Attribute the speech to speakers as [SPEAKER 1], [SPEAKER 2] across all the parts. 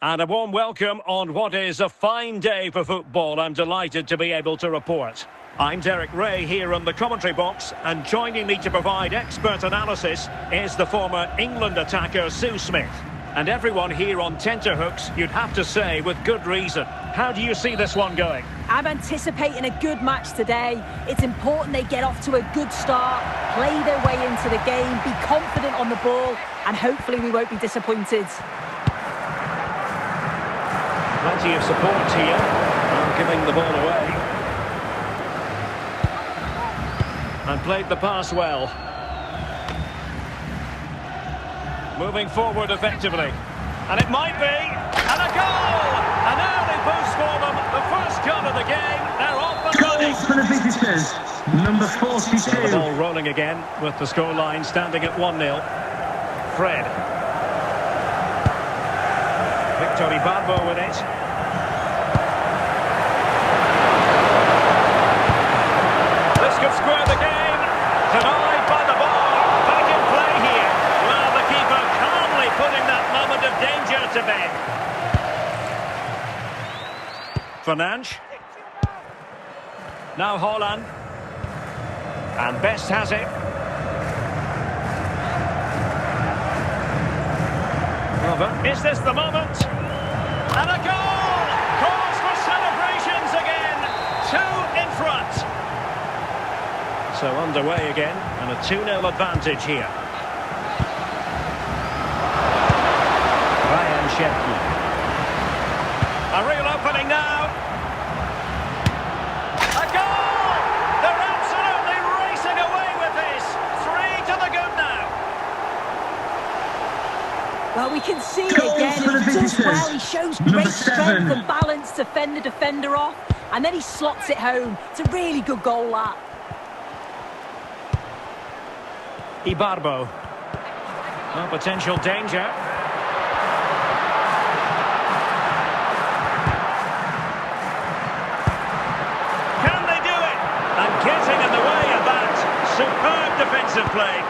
[SPEAKER 1] And a warm welcome on what is a fine day for football. I'm delighted to be able to report. I'm Derek Ray here in the commentary box, and joining me to provide expert analysis is the former England attacker Sue Smith. And everyone here on tenterhooks, you'd have to say, with good reason. How do you see this one going?
[SPEAKER 2] I'm anticipating a good match today. It's important they get off to a good start, play their way into the game, be confident on the ball, and hopefully we won't be disappointed.
[SPEAKER 1] Plenty of support here, and giving the ball away. And played the pass well. Moving forward effectively. And it might be. And a goal! An early boost for them. The first goal of the game. They're off and running.
[SPEAKER 3] Goal for the visitors. Number 42.
[SPEAKER 1] So the ball rolling again with the scoreline standing at 1-0. Fred. Victor Ibarbo with it. This could square the game. Denied by the ball. Back in play here. Well, the keeper calmly putting that moment of danger to bed. Fernandes. Now Haaland. And Best has it. Is this the moment? And a goal! Cause for celebrations again. 2 in front. So underway again, and a 2-0 advantage here. Ryan Shepki. A real opening now. A goal! They're absolutely racing away with this. 3 to the good now.
[SPEAKER 2] Well, we can see it
[SPEAKER 3] Goal
[SPEAKER 2] again.
[SPEAKER 3] for the
[SPEAKER 2] He does
[SPEAKER 3] visitors.
[SPEAKER 2] well. He shows
[SPEAKER 3] Number
[SPEAKER 2] great
[SPEAKER 3] 7.
[SPEAKER 2] strength and balance to fend the defender off, and then he slots it home. It's a really good goal, that.
[SPEAKER 1] Ibarbo. Well, potential danger. Can they do it? And getting in the way of that. Superb defensive play.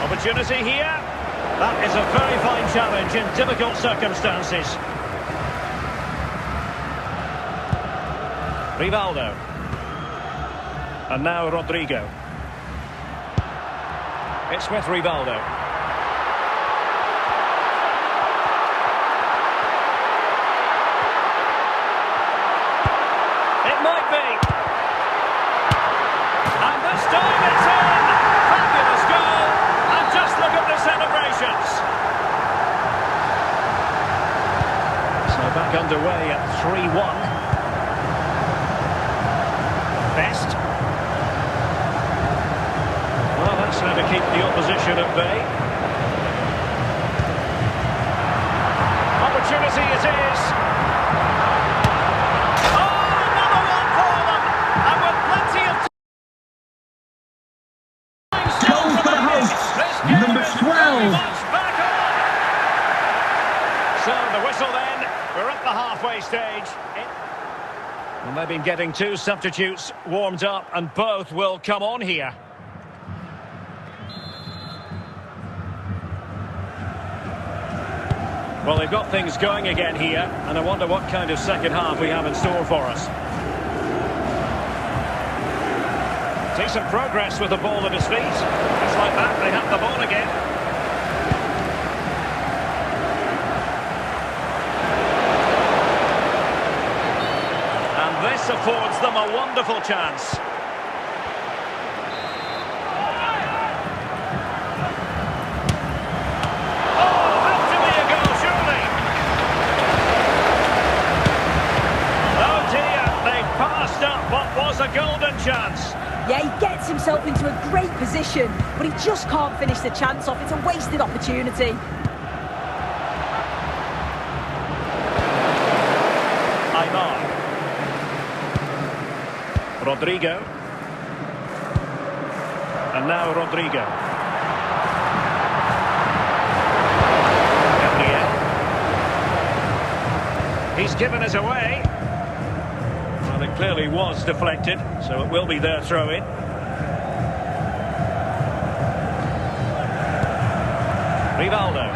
[SPEAKER 1] Opportunity here. That is a very fine challenge in difficult circumstances. Rivaldo. And now Rodrigo. It's with Rivaldo. It might be. And this time it's in. Fabulous goal. And just look at the celebrations. So back underway at 3-1. Best. Well, that's how to keep the opposition at bay. Opportunity it is. Oh, another one for them. And with plenty of time still
[SPEAKER 3] Goal for the hosts.
[SPEAKER 1] This game
[SPEAKER 3] Number
[SPEAKER 1] is
[SPEAKER 3] 12.
[SPEAKER 1] very much back on. So the whistle then. We're at the halfway stage. And they've been getting 2 substitutes warmed up, and both will come on here. Well, they've got things going again here, and I wonder what kind of second half we have in store for us. Decent progress with the ball at his feet. Just like that, they have the ball again. This affords them a wonderful chance. Oh, had to be a goal, surely. Oh dear, they passed up what was a golden chance.
[SPEAKER 2] Yeah, he gets himself into a great position, but he just can't finish the chance off. It's a wasted opportunity.
[SPEAKER 1] Aymar. Rodrigo. And now Rodrigo. Gabriel. He's given us away. Well, it clearly was deflected, so it will be their throw-in. Rivaldo.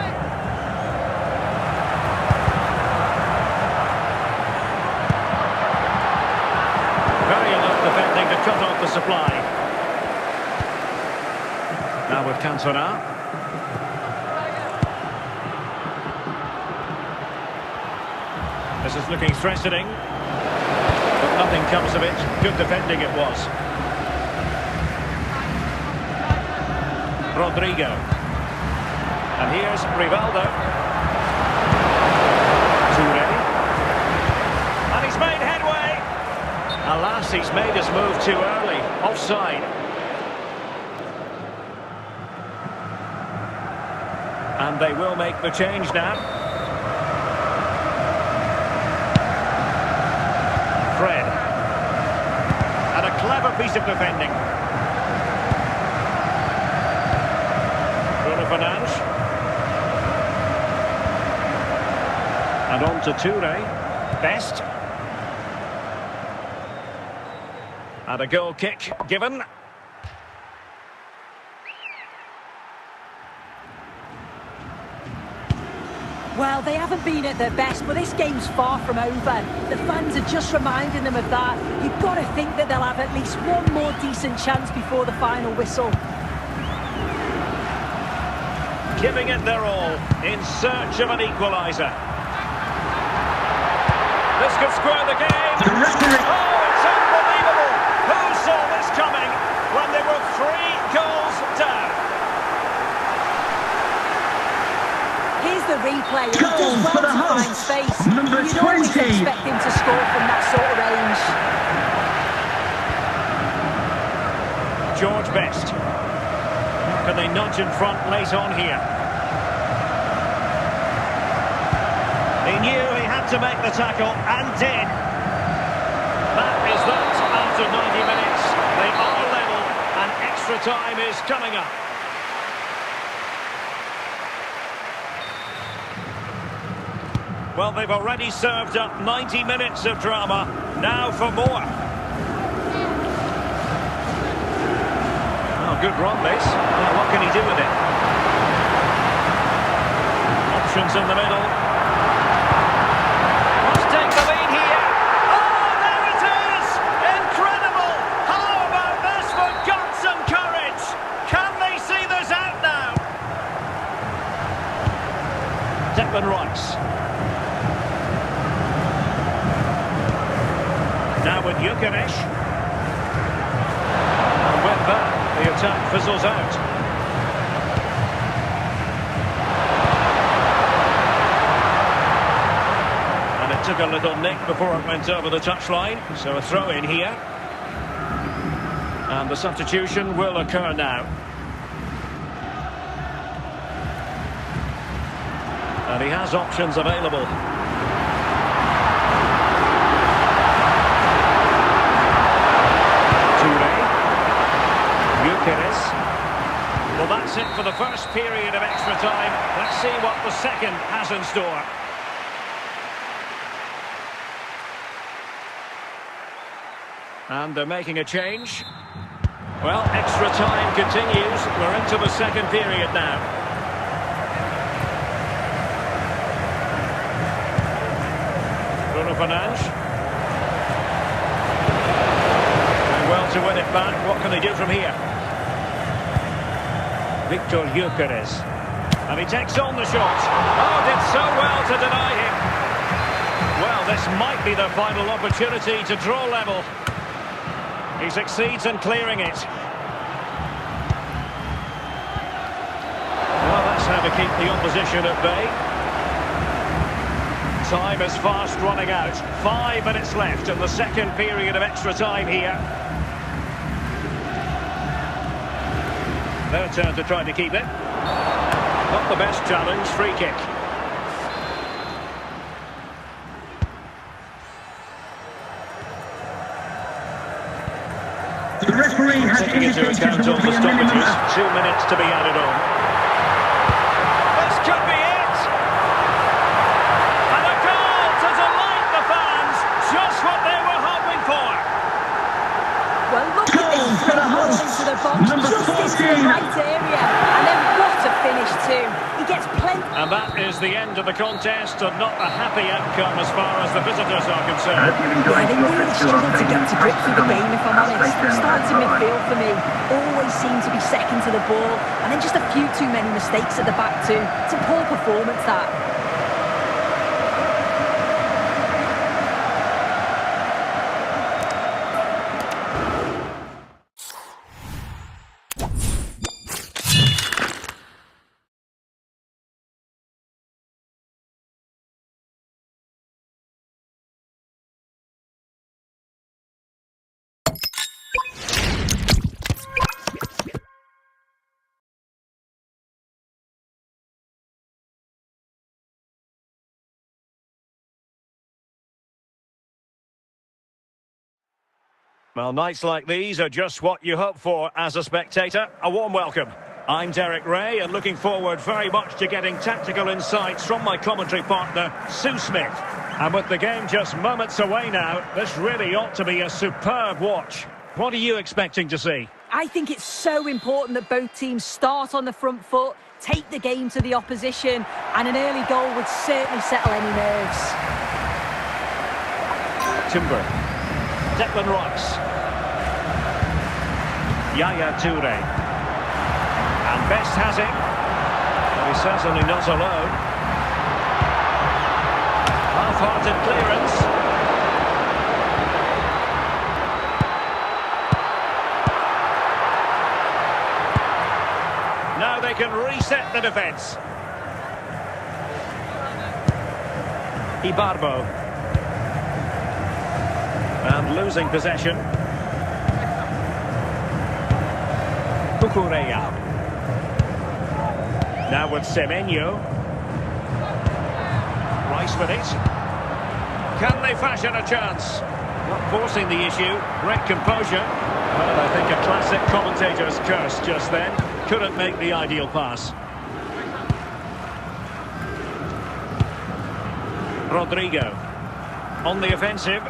[SPEAKER 1] Very alert defending to cut off the supply. Now with Cantona. This is looking threatening, but nothing comes of it. Good defending it was. Rodrigo. And here's Rivaldo. Toure. And he's made headway. Alas, he's made his move too early. Offside. And they will make the change now. Fred. And a clever piece of defending. Fernandes. And on to Toure. Best. And a goal kick given.
[SPEAKER 2] Well, they haven't been at their best, but this game's far from over. The fans are just reminding them of that. You've got to think that they'll have at least one more decent chance before the final whistle.
[SPEAKER 1] Giving it their all, in search of an equaliser. This could square the game. Oh, it's unbelievable! Who saw this coming when they were 3 goals down?
[SPEAKER 2] Here's the replay, and he does well to find space. You'd always expect him to score from that sort of range.
[SPEAKER 1] George Best. Can they nudge in front late on here? He knew he had to make the tackle, and did. That is that after 90 minutes. They are level, and extra time is coming up. Well, they've already served up 90 minutes of drama. Now for more. Good run, this. Well, what can he do with it? Options in the middle. Must take the lead here. Oh, there it is! Incredible! How about this for guts and courage? Can they see this out now? Declan Rice. Now with H2H. And with that, the attack fizzles out. And it took a little nick before it went over the touchline. So a throw in here. And the substitution will occur now. And he has options available. Well, that's it for the first period of extra time. Let's see what the second has in store. And they're making a change. Well, extra time continues. We're into the second period now. Bruno Fernandes. And well to win it back. What can they do from here? Victor Gyökeres. And he takes on the shot. Oh, did so well to deny him. Well, this might be their final opportunity to draw level. He succeeds in clearing it. Well, that's how to keep the opposition at bay. Time is fast running out. 5 minutes left in the second period of extra time here. Their turn to try to keep it. Not the best challenge, free kick.
[SPEAKER 3] The referee has
[SPEAKER 1] Taking into account all the stoppages, 2 minutes to be added on. This could be it! And a goal to delight the fans, just what they were hoping for.
[SPEAKER 2] Well, look at this straight ball into the box, just into the right area. And then what a finish too. He gets
[SPEAKER 1] And that is the end of the contest, and not a happy outcome as far as the visitors are concerned.
[SPEAKER 2] Yeah, they really struggled to get to grips with the game, if I'm honest. Starting midfield for me, always seemed to be second to the ball, and then just a few too many mistakes at the back too. It's a poor performance, that.
[SPEAKER 1] Well, nights like these are just what you hope for as a spectator. A warm welcome. I'm Derek Ray, and looking forward very much to getting tactical insights from my commentary partner, Sue Smith. And with the game just moments away now, this really ought to be a superb watch. What are you expecting to see?
[SPEAKER 2] I think it's so important that both teams start on the front foot, take the game to the opposition, and an early goal would certainly settle any nerves.
[SPEAKER 1] Timber. Declan Rice. Yaya Toure. And Best has it. But he's certainly not alone. Half-hearted clearance. Now they can reset the defence. Ibarbo. And losing possession. Cucurella. Now with Semenyo. Rice with it. Can they fashion a chance? Not forcing the issue. Great composure. Well, I think a classic commentator's curse just then. Couldn't make the ideal pass. Rodrigo. On the offensive.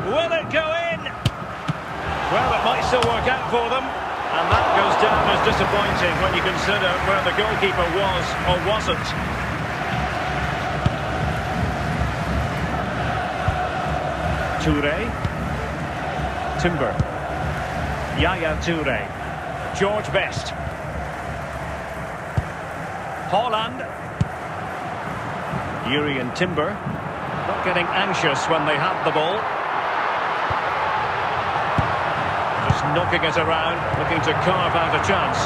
[SPEAKER 1] Will it go in? Well, it might still work out for them. And that goes down as disappointing when you consider where the goalkeeper was or wasn't. Toure. Timber. Yaya Toure. George Best. Haaland. Yuri and Timber. Not getting anxious when they have the ball. Knocking it around, looking to carve out a chance.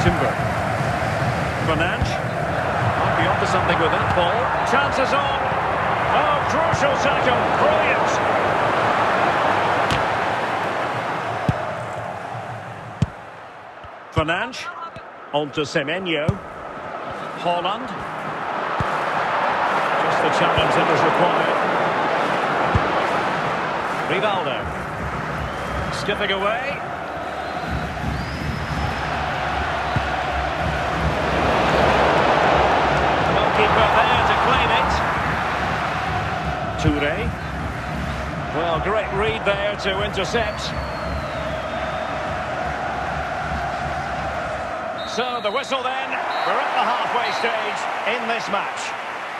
[SPEAKER 1] Timber. Fernandes. Might be onto something with that ball. Chances on. Oh, crucial tackle. Brilliant. Fernandes. Onto Semenyo. Haaland. The challenge that was required. Rivaldo. Skipping away. Goalkeeper there to claim it. Toure. Well, great read there to intercept. So the whistle then. We're at the halfway stage in this match.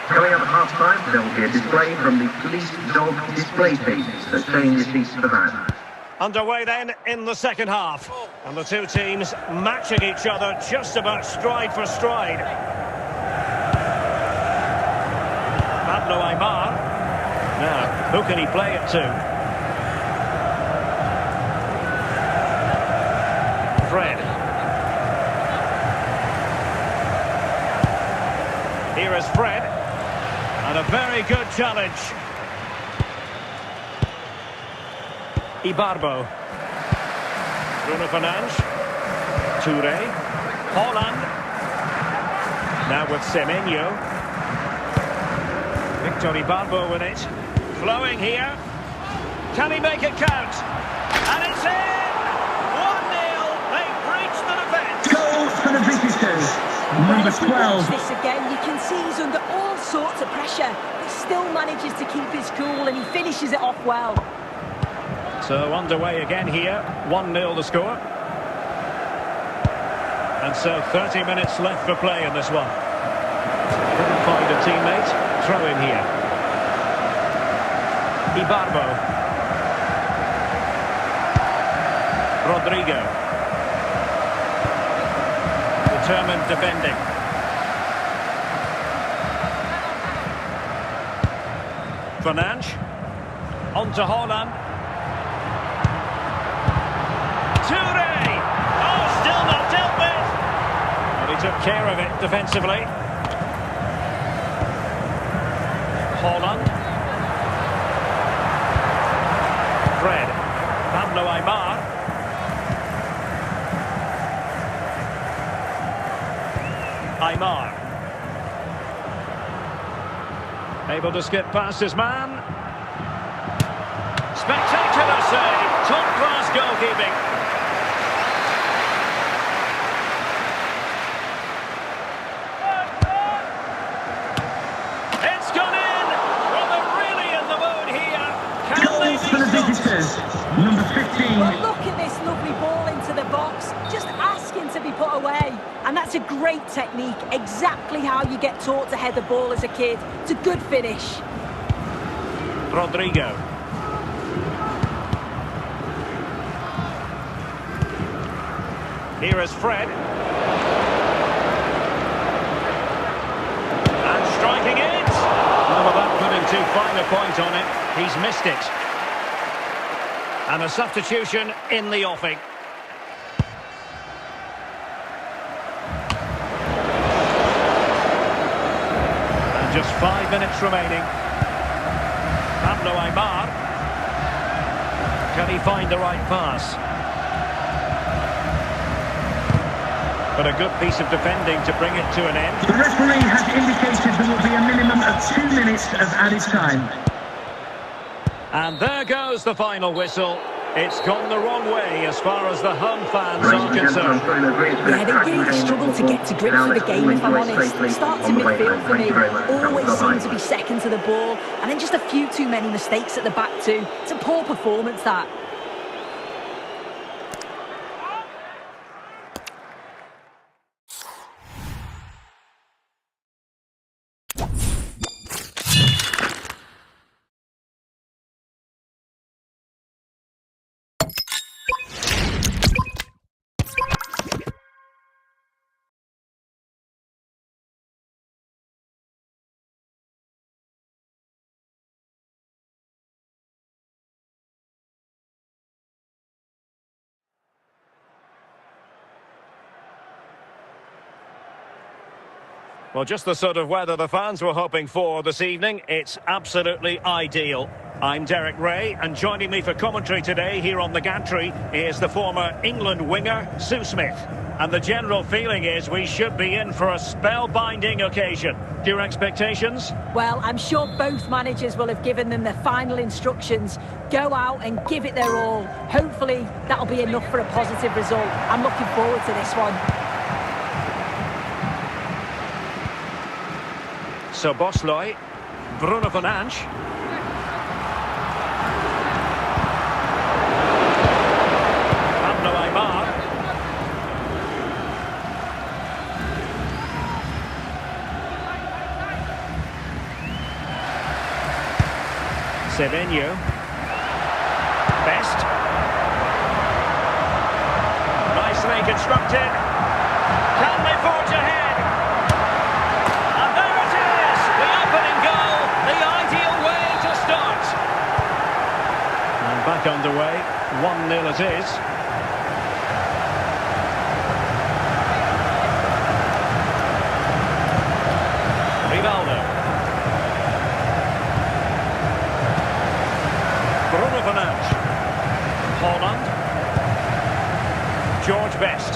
[SPEAKER 4] Coming up at half-time, there will be a display from the police dog display pages that change the seats to the van.
[SPEAKER 1] Underway then in the second half. And the two teams matching each other just about stride for stride. Pablo Aimar. Now, who can he play it to? Fred. Here is Fred. And a very good challenge. Ibarbo. Bruno Fernandes. Toure. Haaland. Now with Semenyo. Victor Ibarbo with it. Flowing here. Can he make it count? And it's in! 1-0. They've breached the defence.
[SPEAKER 3] Goal for the visitors. Number 12.
[SPEAKER 2] This again, you can see he's under all sorts of pressure. He still manages to keep his cool and he finishes it off well.
[SPEAKER 1] So underway again here, 1-0 the score. And so 30 minutes left for play in this one. Couldn't find a teammate, throw in here. Ibarbo. Rodrigo. Determined defending. Fernandes. On to Haaland. Toure! Oh, still not dealt with! But he took care of it defensively. Haaland. Fred. Pablo Aimar. Aimar. Able to skip past his man. Spectacular save. Top-class goalkeeping. It's gone in. Well, they're really in the mood here. Can they
[SPEAKER 3] Goals for the
[SPEAKER 1] be
[SPEAKER 3] visitors. Number 15.
[SPEAKER 2] Well, look at this lovely ball into the box, just asking to be put away. And that's a great technique, exactly how you get taught to head the ball as a kid. It's a good finish.
[SPEAKER 1] Rodrigo. Here is Fred. And striking it. Well, without putting too fine a point on it, he's missed it. And a substitution in the offing. And just 5 minutes remaining. Pablo Aimar. Can he find the right pass? But a good piece of defending to bring it to an end.
[SPEAKER 3] The referee has indicated there will be a minimum of 2 minutes of added time.
[SPEAKER 1] And there goes the final whistle. It's gone the wrong way as far as the home fans are concerned.
[SPEAKER 2] Yeah, they really struggle to get to grips with the game, if I'm honest. Start to midfield for me, always seem to be second to the ball, and then just a few too many mistakes at the back too. It's a poor performance, that.
[SPEAKER 1] Well, just the sort of weather the fans were hoping for this evening. It's absolutely ideal. I'm Derek Ray, and joining me for commentary today here on the gantry is the former England winger, Sue Smith. And the general feeling is we should be in for a spellbinding occasion. Do your expectations?
[SPEAKER 2] Well, I'm sure both managers will have given them their final instructions. Go out and give it their all. Hopefully, that'll be enough for a positive result. I'm looking forward to this one.
[SPEAKER 1] So Bosloy, Bruno Fernandes. Pablo Aimar. Semenyo. Best. Nicely constructed. Can they forge ahead? Back underway, 1-0 it is. Rivaldo. Bruno Fernandes. Haaland. George Best.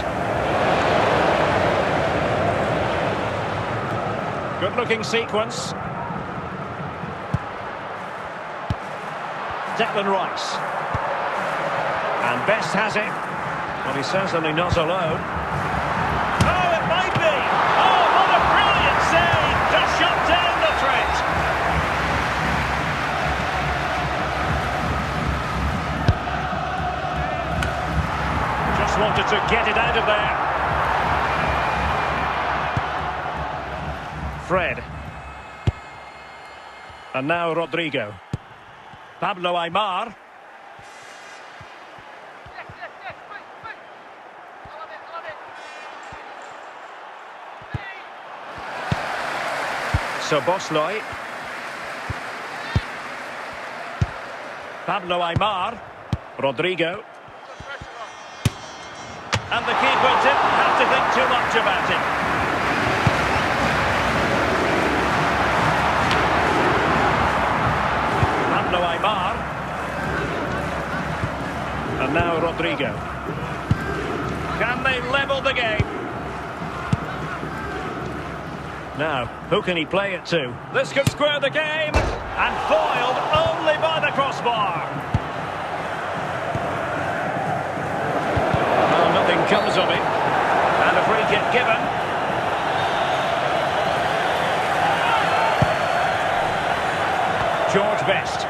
[SPEAKER 1] Good looking sequence. Declan Rice. And Best has it. Well, he's certainly not alone. Oh, it might be! Oh, what a brilliant save to shut down the threat! to get it out of there. Fred. And now Rodrigo. Pablo Aimar. Bosley. Pablo Aimar. Rodrigo. And the keeper didn't have to think too much about it. Pablo Aimar. And now Rodrigo. Can they level the game? Now, who can he play it to? This could square the game, and foiled only by the crossbar. Well, nothing comes of it, and a free kick given. George Best.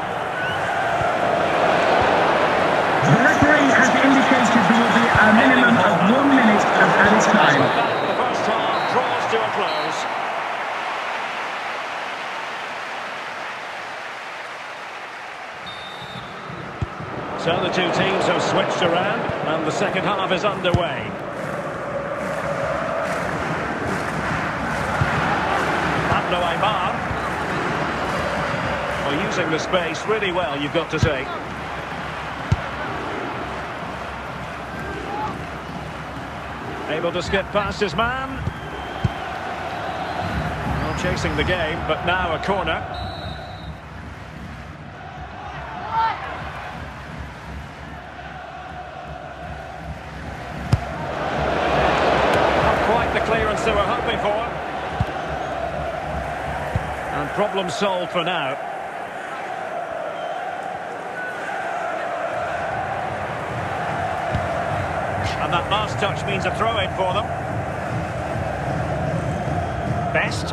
[SPEAKER 3] The referee has indicated there will be a minimum of 1 minute of added time.
[SPEAKER 1] The first half draws to a close. So the two teams have switched around and the second half is underway. Pablo Aimar. Well, using the space really well, you've got to say. Able to skip past his man. Well, chasing the game, but now a corner. Clearance they were hoping for. And problem solved for now. And that last touch means a throw-in for them. Best.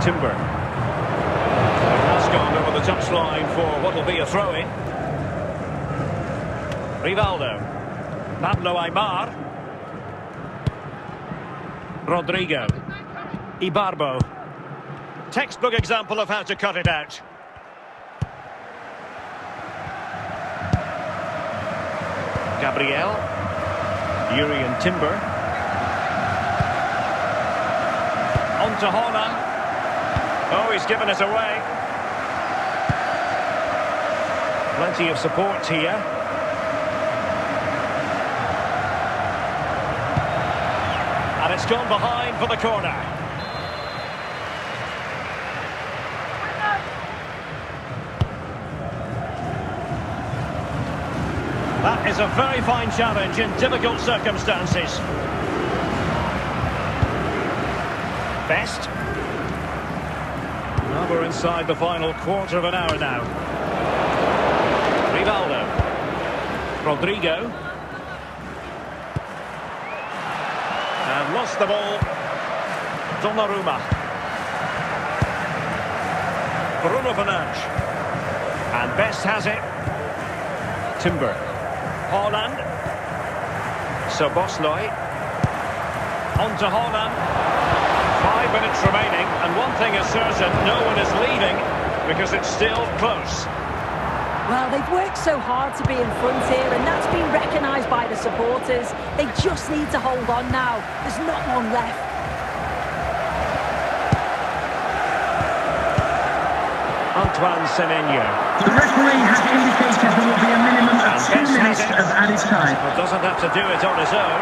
[SPEAKER 1] Timber. Has gone over the touchline for what will be a throw-in. Rivaldo. Pablo Aimar. Rodrigo. Ibarbo. Textbook example of how to cut it out. Gabriel. Yuri and Timber. On to Haaland. Oh, he's given us away. Plenty of support here. And it's gone behind for the corner. That is a very fine challenge in difficult circumstances. Best. Well, we're inside the final quarter of an hour now. Rivaldo. Rodrigo. And lost the ball. Donnarumma. Bruno Fernandes. And Best has it. Timber. Haaland. Bosley. On to Haaland. 5 minutes remaining, and one thing is certain, no one is leaving because it's still close.
[SPEAKER 2] Well, they've worked so hard to be in front here, and that's been recognised by the supporters. They just need to hold on now. There's not long left.
[SPEAKER 1] Antoine Semenyo.
[SPEAKER 3] The referee has indicated there will be a minimum of 2 minutes of added time.
[SPEAKER 1] Well, doesn't have to do it on his own.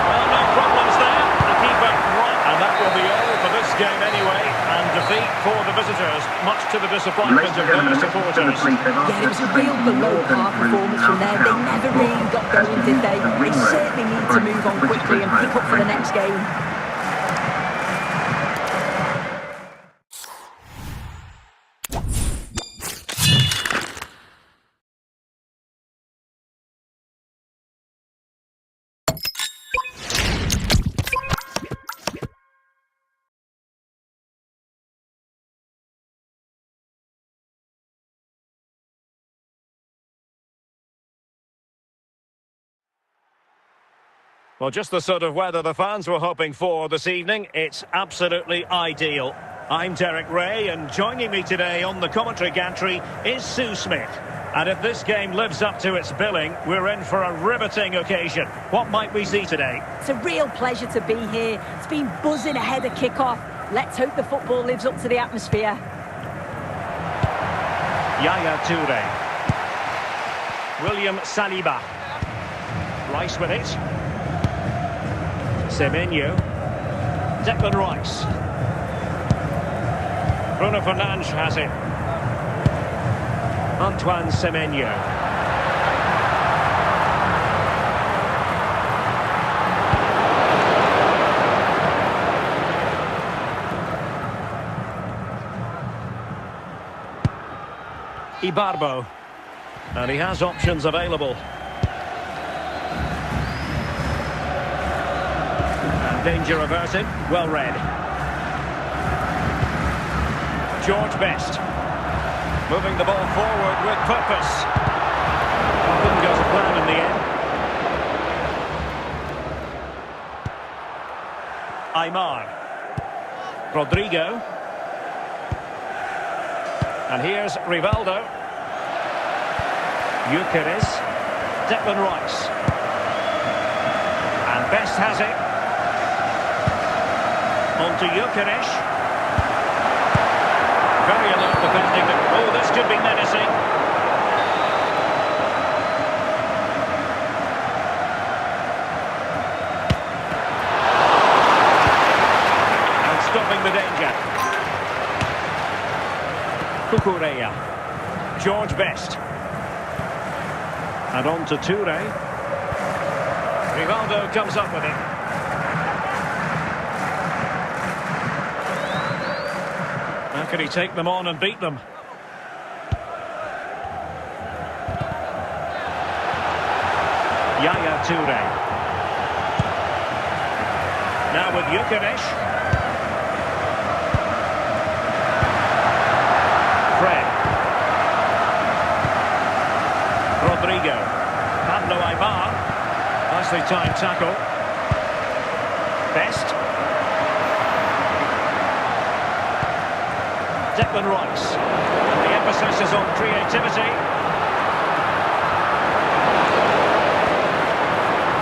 [SPEAKER 1] Well, no problems there. The keeper right. And that will be all for this game anyway. And defeat for the visitors, much to the disappointment of their supporters.
[SPEAKER 2] Yeah, it was a real below-par performance from there. They never really got going, did they? They certainly need to move on quickly and pick up for the next game.
[SPEAKER 1] Well, just the sort of weather the fans were hoping for this evening. It's absolutely ideal. I'm Derek Ray, and joining me today on the commentary gantry is Sue Smith. And if this game lives up to its billing, we're in for a riveting occasion. What might we see today?
[SPEAKER 2] It's a real pleasure to be here. It's been buzzing ahead of kick-off. Let's hope the football lives up to the atmosphere.
[SPEAKER 1] Yaya Toure. William Saliba. Rice with it. Semenyo. Declan Rice. Bruno Fernandes has it. Antoine Semenyo. Ibarbo. And he has options available. And danger averted. Well read. George Best. Moving the ball forward with purpose. Didn't go to plan in the end. Aymar. Rodrigo. And here's Rivaldo. Gyökeres. Declan Rice. And Best has it. On to Gyökeres. Very alert defending. Oh, this could be menacing. And stopping the danger. Cucurella. George Best. And on to Toure. Rivaldo comes up with it. How can he take them on and beat them? Yaya Toure. Now with Gyökeres. Fred. Rodrigo. Pablo Aymar. Nicely timed tackle. Best. Declan Rice. The emphasis is on creativity.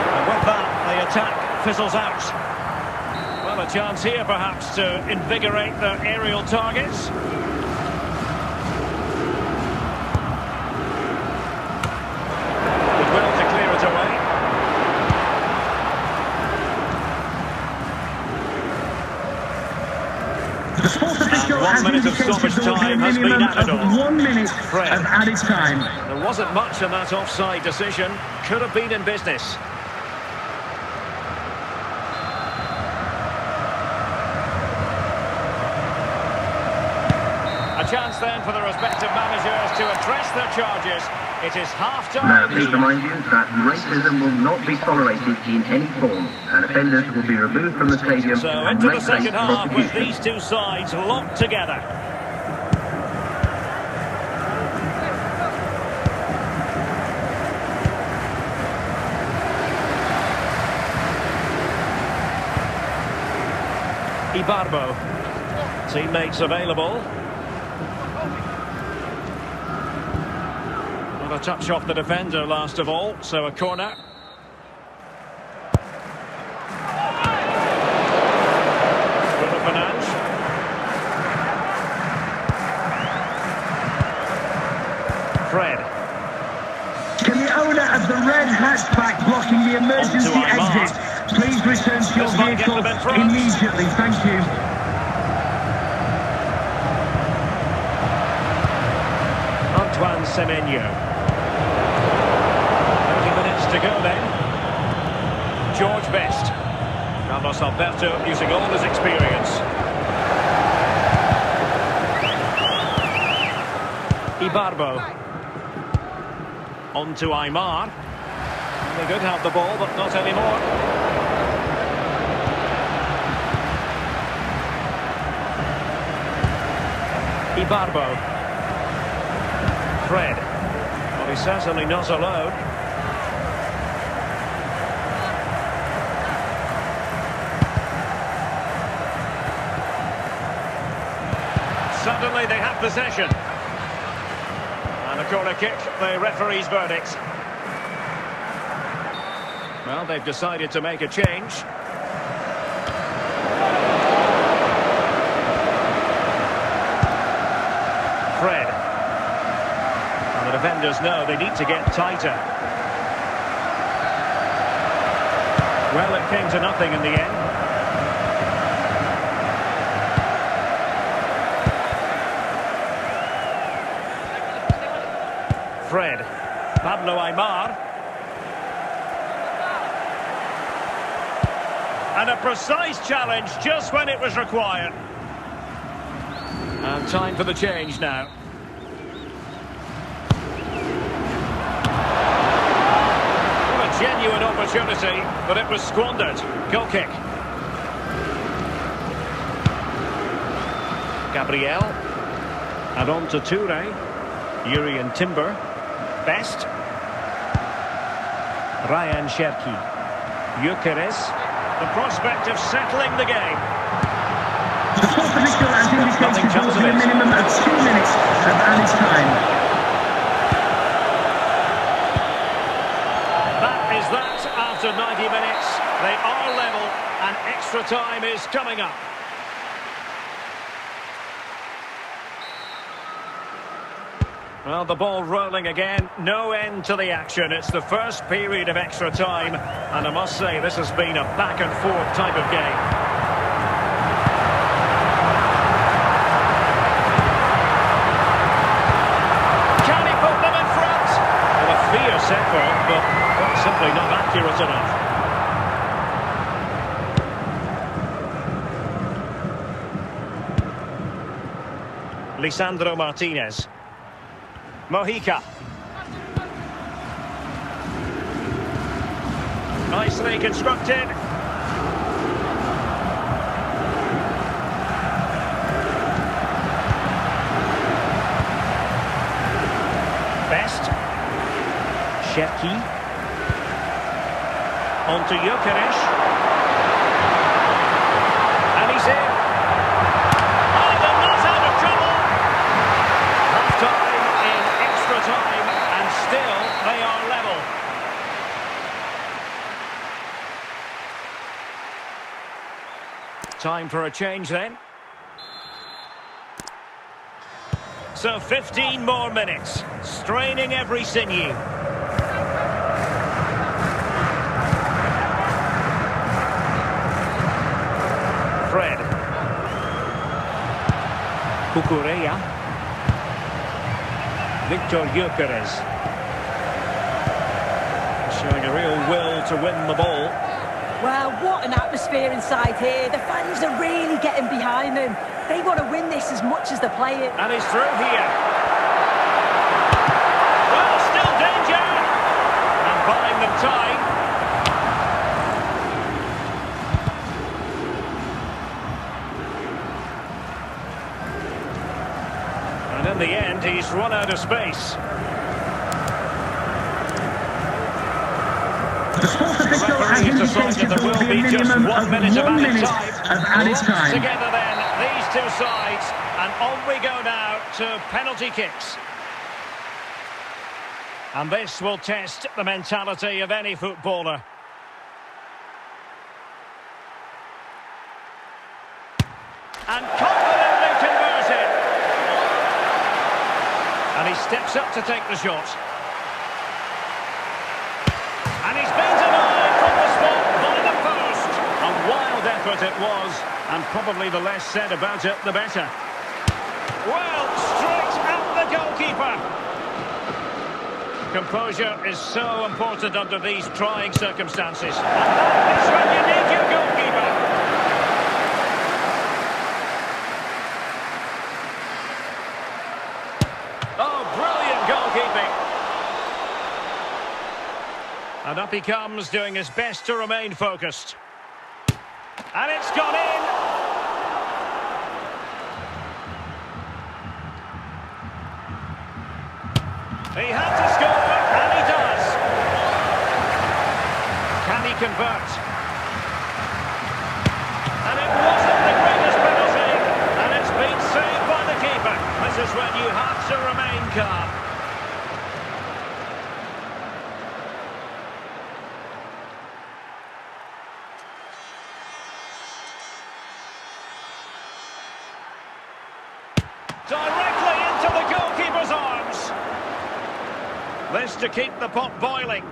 [SPEAKER 1] And with that, the attack fizzles out. Well, a chance here perhaps to invigorate their aerial targets. Goodwill to clear it away.
[SPEAKER 3] The sports official
[SPEAKER 1] And 1
[SPEAKER 3] has
[SPEAKER 1] minute of
[SPEAKER 3] indicated
[SPEAKER 1] stoppage
[SPEAKER 3] there will be a
[SPEAKER 1] time has been
[SPEAKER 3] minimum
[SPEAKER 1] added
[SPEAKER 3] of
[SPEAKER 1] on.
[SPEAKER 3] 1 minute
[SPEAKER 1] Fred.
[SPEAKER 3] of added time.
[SPEAKER 1] There wasn't much in that offside decision. Could have been in business. A chance then for the respective managers to address their charges. It is half-time.
[SPEAKER 4] Now, please remind you that racism will not be tolerated in any form, and offenders will be removed from the stadium.
[SPEAKER 1] So
[SPEAKER 4] and
[SPEAKER 1] into the
[SPEAKER 4] may face
[SPEAKER 1] second half with
[SPEAKER 4] prosecution.
[SPEAKER 1] these two sides locked together. Ibarbo. Teammates available. Well, a touch off the defender last of all, so a corner. Bruno Fernandes. Fred.
[SPEAKER 3] Can the owner of the red hatchback blocking the emergency
[SPEAKER 1] Aymar.
[SPEAKER 3] exit please return to your
[SPEAKER 1] This might get
[SPEAKER 3] vehicle
[SPEAKER 1] them in front.
[SPEAKER 3] immediately? Thank you.
[SPEAKER 1] Antoine Semenyo. 30 minutes to go then. George Best. Carlos Alberto using all his experience. Ibarbo. On to Aymar. They could have the ball, but not anymore. Ibarbo. Fred. Well, he's certainly not alone. Certainly they have possession. And a corner kick, the referee's verdict. Well, they've decided to make a change. Fred. And the defenders know they need to get tighter. Well, it came to nothing in the end. Fred. Pablo Aimar. And a precise challenge just when it was required. And time for the change now. What a genuine opportunity, but it was squandered. Goal kick. Gabriel. And on to Toure. Urian Timber. Best. Ryan Cherki. Gyökeres. The prospect of settling the game.
[SPEAKER 3] The fourth official has indicated there will be a minimum of 2 minutes of added time.
[SPEAKER 1] That is that after 90 minutes. They are level and extra time is coming up. Well, the ball rolling again, no end to the action. It's the first period of extra time, and I must say this has been a back-and-forth type of game. Can he put them in front? Well, a fierce effort, but simply not accurate enough. Lisandro Martinez. Mojica. Nicely constructed. Best. Cherki. On to Gyökeres. And he's in. Oh, they're not out of trouble. Half-time. Time, and still they are level. Time for a change then. So 15 more minutes, straining every sinew. Fred. Cucurella. Victor Gyökeres. Showing a real will to win the ball.
[SPEAKER 2] Well, what an atmosphere inside here. The fans are really getting behind them. They want to win this as much as they play it.
[SPEAKER 1] And he's through here. Well, still danger. And buying them time. And in the end, he's run out of space.
[SPEAKER 3] The fourth official has indicated there will be a minimum of 1 minute of added time.
[SPEAKER 1] Together then, these two sides, and on we go now to penalty kicks. And this will test the mentality of any footballer. And confidently converted. And he steps up to take the shot. And he's been denied from the spot by the post. A wild effort it was, and probably the less said about it, the better. Well, straight at the goalkeeper. Composure is so important under these trying circumstances. And that is when you need your goalkeeper. Oh, brilliant goalkeeping. And up he comes, doing his best to remain focused. And it's gone in. He had to score, and he does. Can he convert? And it wasn't the greatest penalty, and it's been saved by the keeper. This to keep the pot boiling.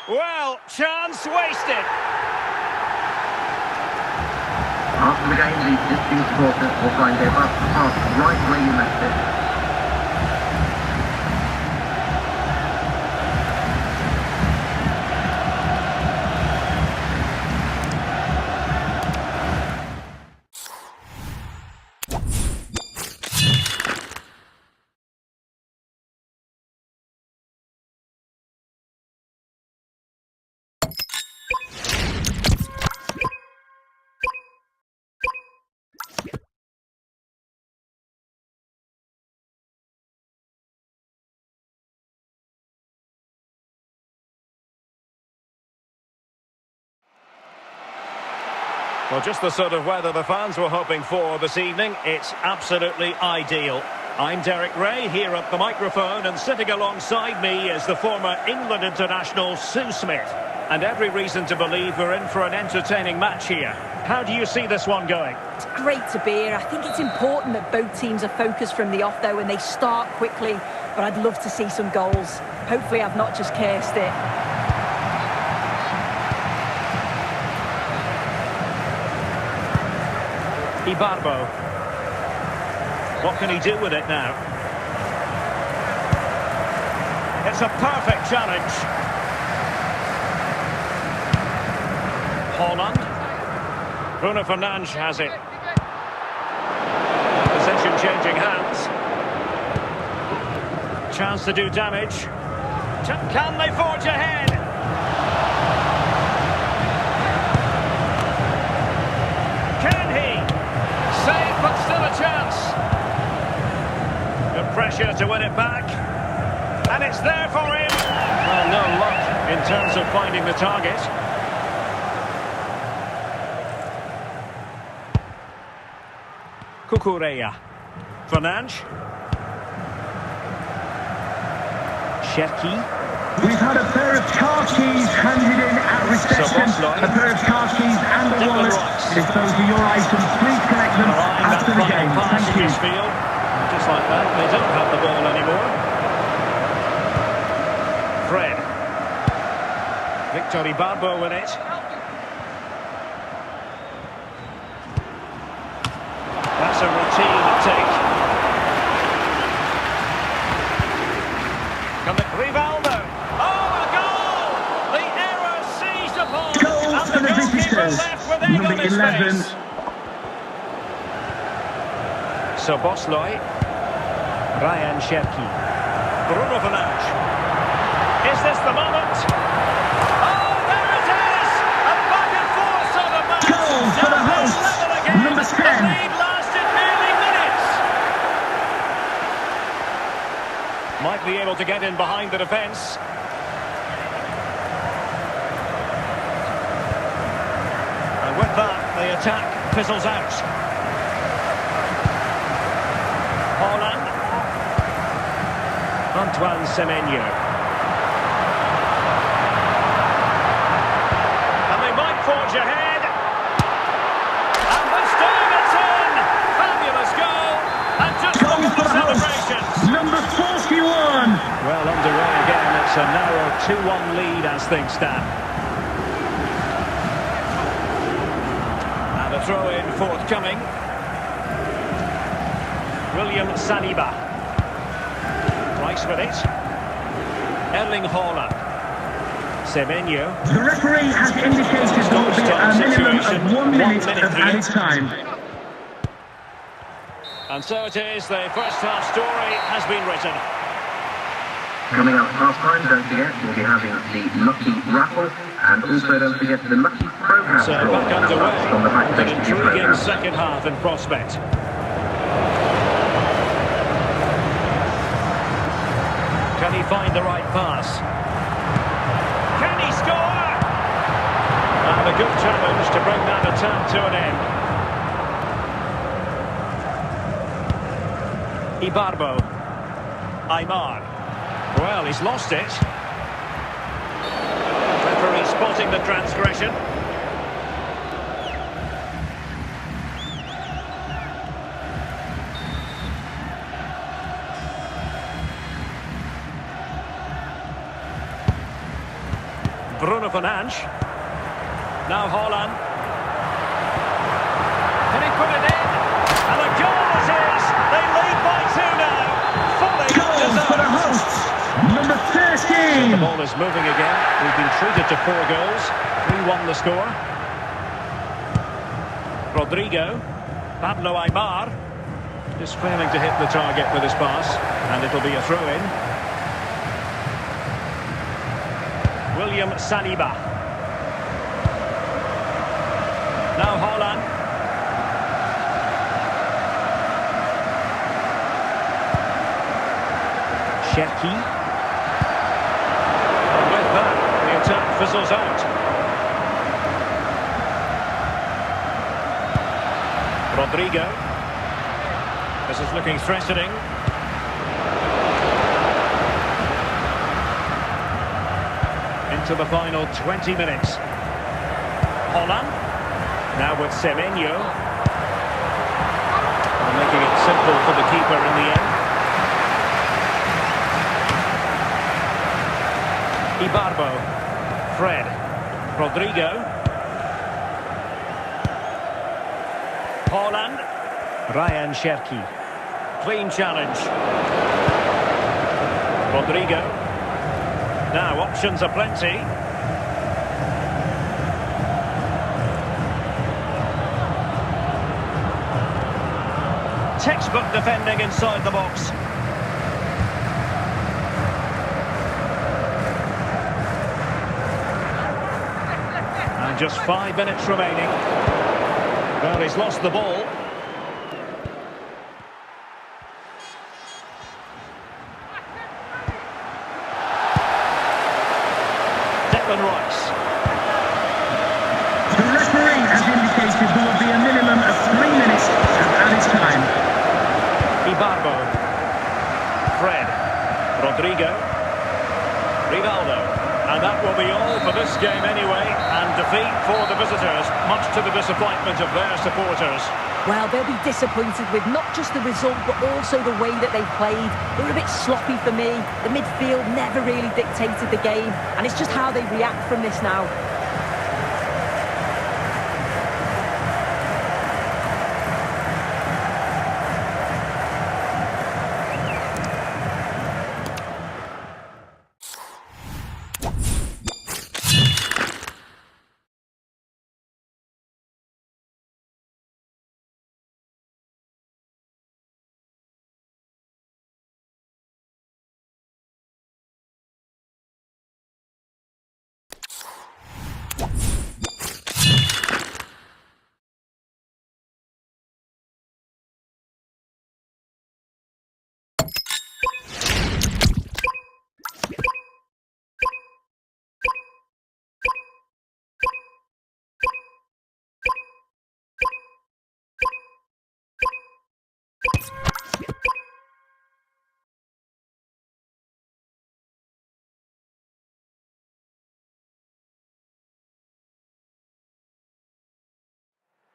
[SPEAKER 1] Well, chance wasted.
[SPEAKER 4] After the game, the distinct supporters will find their bus parked right where you left it.
[SPEAKER 1] Well, just the sort of weather the fans were hoping for this evening. It's absolutely ideal. I'm Derek Ray here at the microphone, and sitting alongside me is the former England international Sue Smith. And every reason to believe we're in for an entertaining match here. How do you see this one going?
[SPEAKER 2] It's great to be here. I think it's important that both teams are focused from the off, though, and they start quickly. But I'd love to see some goals. Hopefully I've not just cursed it.
[SPEAKER 1] Ibarbo. What can he do with it now? It's a perfect challenge. Holland. Bruno Fernandes has it. Possession changing hands. Chance to do damage. Can they forge ahead? Can he? Save, but still a chance. Good pressure to win it back. And it's there for him. Well, no luck in terms of finding the target. Cucurella. Fernandes. Cherki.
[SPEAKER 3] We've had a pair of car keys handed in at reception. A pair of car keys and a wallet. If those are your items, please collect them after the game. Thank you.
[SPEAKER 1] Field. Just like that, they don't have the ball anymore. Fred. Victor Ibarbo with it. That's a routine take. Rivaldo. Oh, a goal! The error seized upon.
[SPEAKER 3] Goal for the visitors. Number 11.
[SPEAKER 1] So Bosloy. Ryan Cherki. Bruno Fernandes. Is this the moment? Oh, there it is! A back and forth sort of match.
[SPEAKER 3] Goal for the hosts. Number 10.
[SPEAKER 1] The lead lasted nearly minutes. Might be able to get in behind the defence. And with that, the attack fizzles out. Holland. Antoine Semenyo. And they might forge ahead. And this time it's in! Fabulous goal! And just look at the celebrations!
[SPEAKER 3] Number 41!
[SPEAKER 1] Well, underway again. It's a narrow 2-1 lead as things stand. And a throw-in forthcoming. William Saliba. Rice with it. Erling Haaland. Semenyo.
[SPEAKER 3] The referee has indicated there will be a minimum of 1 minute of added time.
[SPEAKER 1] And so it is, the first half story has been written.
[SPEAKER 4] Coming up half time, don't forget, we'll be having the Lucky Raffle, and also don't forget the Lucky Program
[SPEAKER 1] So
[SPEAKER 4] draw.
[SPEAKER 1] back underway,
[SPEAKER 4] On the back
[SPEAKER 1] an
[SPEAKER 4] page of your
[SPEAKER 1] intriguing
[SPEAKER 4] programme.
[SPEAKER 1] second half in prospect. Can he find the right pass? Can he score? And a good challenge to bring that attack to an end. Ibarbo. Aymar. Well, he's lost it. spotting the transgression. Bruno Fernandes. Now Haaland. Can he put it in? And a goal it is! They lead by 2 now. Fully
[SPEAKER 3] Goal for the hosts, number 13.
[SPEAKER 1] The ball is moving again. We've been treated to 4 goals. 3-1 the score. Rodrigo. Pablo Aimar. Just failing to hit the target with his pass. And it'll be a throw-in. William Saliba. Now Haaland. Cherki. And with that, the attack fizzles out. Rodrigo. This is looking threatening. To the final 20 minutes. Haaland. Now with Semenyo. Making it simple for the keeper in the end. Ibarbo. Fred. Rodrigo. Haaland. Ryan Cherki. Clean challenge. Rodrigo. Now, options are plenty. Textbook defending inside the box. And just 5 minutes remaining. Well, he's lost the ball. Rice.
[SPEAKER 3] The referee has indicated there will be a minimum of 3 minutes of added time.
[SPEAKER 1] Ibarbo. Fred. Rodrigo. Rivaldo. And that will be all for this game anyway. And defeat for the visitors, much to the disappointment of their supporters.
[SPEAKER 2] Well, they'll be disappointed with not just the result, but also the way that they've played. They were a bit sloppy for me. The midfield never really dictated the game, and it's just how they react from this now.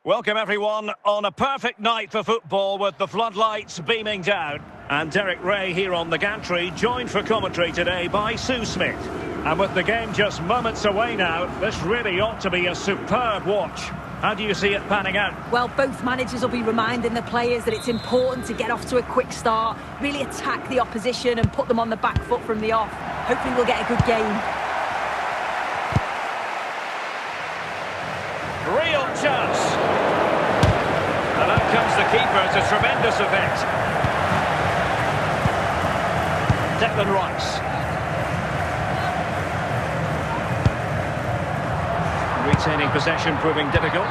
[SPEAKER 1] Welcome everyone on a perfect night for football with the floodlights beaming down. And Derek Ray here on the gantry, joined for commentary today by Sue Smith. And with the game just moments away now, this really ought to be a superb watch. How do you see it panning out?
[SPEAKER 2] Well, both managers will be reminding the players that it's important to get off to a quick start, really attack the opposition and put them on the back foot from the off. Hopefully we'll get a good game.
[SPEAKER 1] Real chance. And out comes the keeper to tremendous effect. Declan Rice. Retaining possession proving difficult.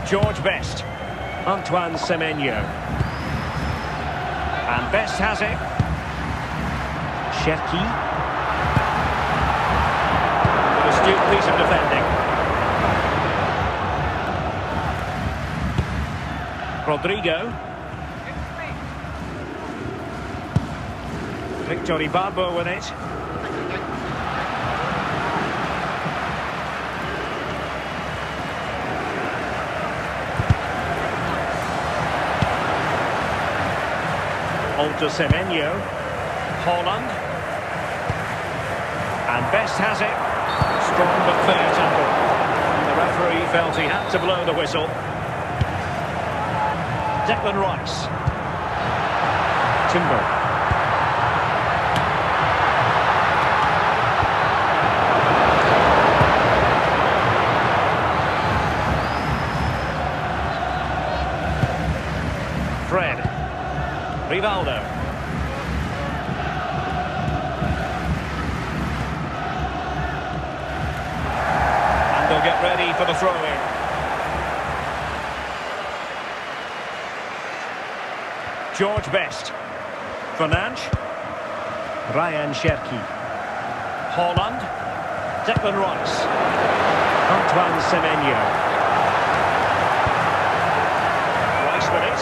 [SPEAKER 1] George Best. Antoine Semenyo. And Best has it. Cherki. An astute piece of defending. Rodrigo. Victor Ibarbo with it. On to Semenyo. Holland. And Best has it. Strong but fair tackle. And the referee felt he had to blow the whistle. Declan Rice. Timber. Fred. Rivaldo. And they'll get ready for the throw-in. George Best. Fernandes. Ryan Cherki. Holland. Declan Rice. Antoine Semenyo. Rice with it.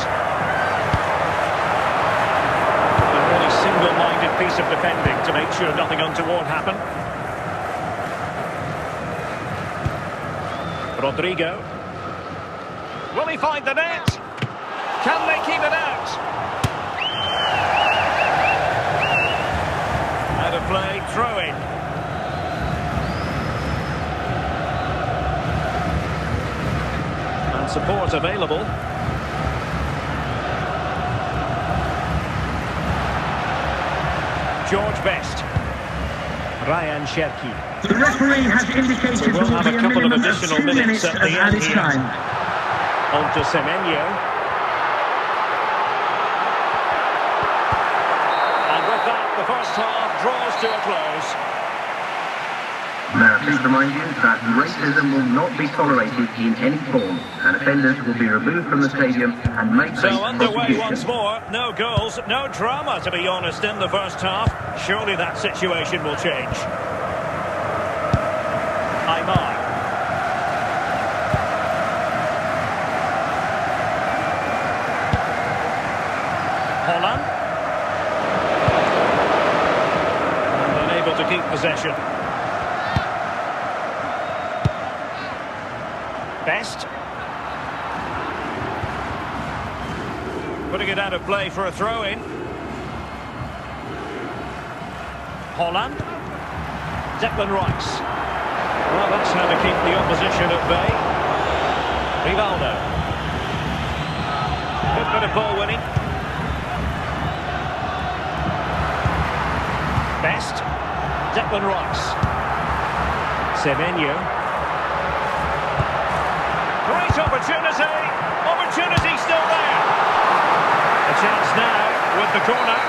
[SPEAKER 1] Single-minded piece of defending to make sure nothing untoward happened. Rodrigo. Will he find the net? Can they keep it out? Out of play, throw-in. And support available. George Best. Ryan Cherki.
[SPEAKER 3] The referee has indicated there will be a minimum of 2 minutes of added time.
[SPEAKER 1] On to Semenyo. And with that, the first half draws to a close.
[SPEAKER 4] Now, please remind you that racism will not be tolerated in any form, and offenders will be removed from the stadium and may face
[SPEAKER 1] So underway
[SPEAKER 4] prosecution.
[SPEAKER 1] once more, no goals, no drama to be honest in the first half. Surely that situation will change. Aymar. Holland. And unable to keep possession. Best. Putting it out of play for a throw-in. Holland. Declan Rice. Well, that's how to keep the opposition at bay. Rivaldo. Good bit of ball winning. Best. Declan Rice. Semenyo. Great opportunity. Opportunity still there. A chance now with the corner.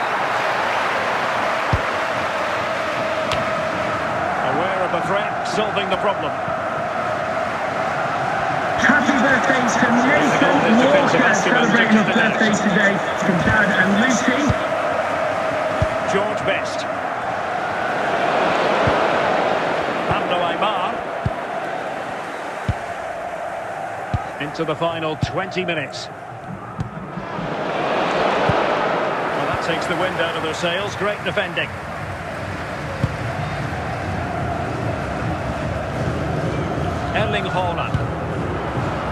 [SPEAKER 1] Aware of the threat, solving the problem.
[SPEAKER 3] Happy birthday to Nathan Walker, celebrating his birthday today from Dad and Lucy.
[SPEAKER 1] George Best. Aymar. Into the final 20 minutes. Well, that takes the wind out of their sails. Great defending. Erling Haaland.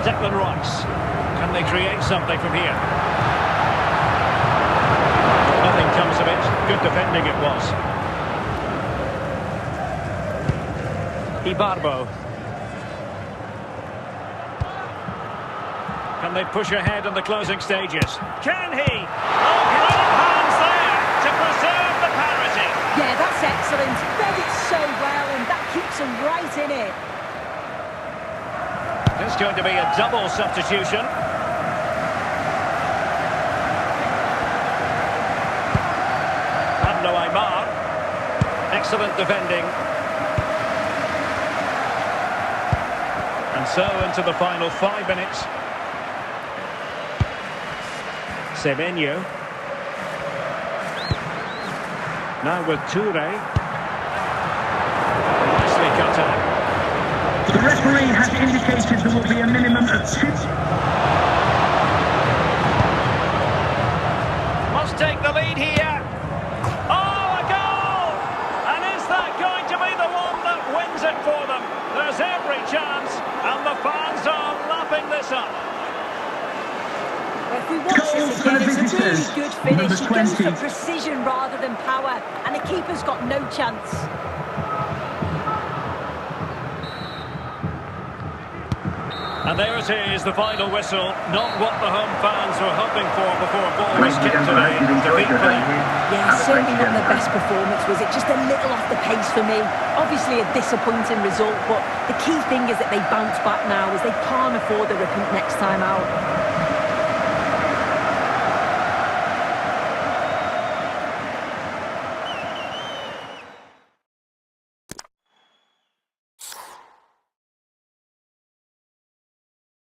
[SPEAKER 1] Declan Rice. Can they create something from here? Nothing comes of it. Good defending it was. Ibarbo. Can they push ahead in the closing stages? Can he? Oh, great hands there to preserve the parity.
[SPEAKER 2] Yeah, that's excellent. Read it so well, and that keeps them right in it.
[SPEAKER 1] There's going to be a double substitution. Pablo Aymar. Excellent defending. And so into the final 5 minutes. Semenyo. Now with Toure. Nicely cut out.
[SPEAKER 3] The referee has indicated there will be a minimum of 2.
[SPEAKER 1] Must take the lead here. Oh, a press up.
[SPEAKER 2] If we watch
[SPEAKER 3] Goal
[SPEAKER 2] this
[SPEAKER 3] for
[SPEAKER 2] again,
[SPEAKER 3] the
[SPEAKER 2] it's a really
[SPEAKER 3] visitors.
[SPEAKER 2] good finish.
[SPEAKER 3] Number
[SPEAKER 2] He goes
[SPEAKER 3] 20.
[SPEAKER 2] for precision rather than power, and the keeper's got no chance.
[SPEAKER 1] And there it is, the final whistle. Not what the home fans were hoping for before a ball was kicked away. Defeat for them.
[SPEAKER 2] Yeah, certainly not the best performance, was it? Just a little off the pace for me. Obviously a disappointing result, but the key thing is that they bounce back now, as they can't afford a repeat next time out.